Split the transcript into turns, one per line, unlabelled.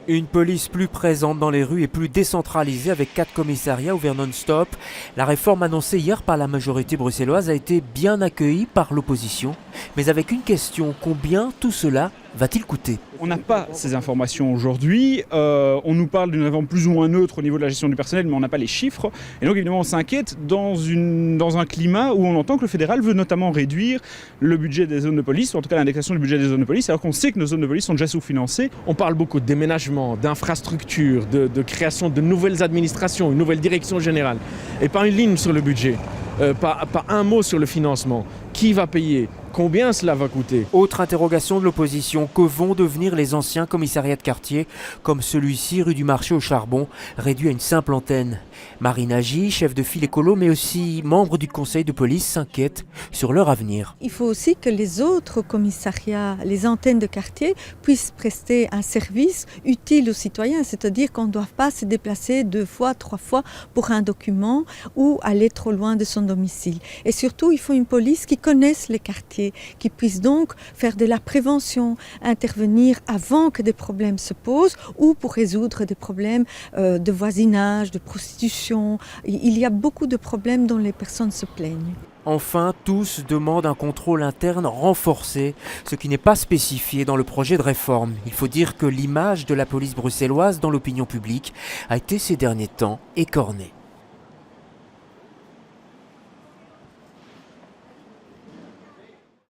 Une police plus présente dans les rues et plus décentralisée avec 4 commissariats ouverts non-stop. La réforme annoncée hier par la majorité bruxelloise a été bien accueillie par l'opposition. Mais avec une question, combien tout cela va-t-il coûter ?
On n'a pas ces informations aujourd'hui. On nous parle d'une réforme plus ou moins neutre au niveau de la gestion du personnel, mais on n'a pas les chiffres. Et donc évidemment on s'inquiète dans un climat où on entend que le fédéral veut notamment réduire le budget des zones de police, ou en tout cas l'indexation du budget des zones de police, alors qu'on sait que nos zones de police sont déjà sous-financées.
On parle beaucoup de déménagement, d'infrastructures, de création de nouvelles administrations, une nouvelle direction générale. Et pas une ligne sur le budget, pas un mot sur le financement. Qui va payer ? Combien cela va coûter ?
Autre interrogation de l'opposition, que vont devenir les anciens commissariats de quartier, comme celui-ci rue du Marché au Charbon, réduit à une simple antenne ? Marine Agy, chef de file écolo, mais aussi membre du conseil de police, s'inquiète sur leur avenir.
Il faut aussi que les autres commissariats, les antennes de quartier, puissent prester un service utile aux citoyens, c'est-à-dire qu'on ne doit pas se déplacer 2 fois, 3 fois pour un document ou aller trop loin de son domicile. Et surtout, il faut une police qui connaisse les quartiers, qui puisse donc faire de la prévention, intervenir avant que des problèmes se posent ou pour résoudre des problèmes de voisinage, de prostitution. Il y a beaucoup de problèmes dont les personnes se plaignent.
Enfin, tous demandent un contrôle interne renforcé, ce qui n'est pas spécifié dans le projet de réforme. Il faut dire que l'image de la police bruxelloise dans l'opinion publique a été ces derniers temps écornée.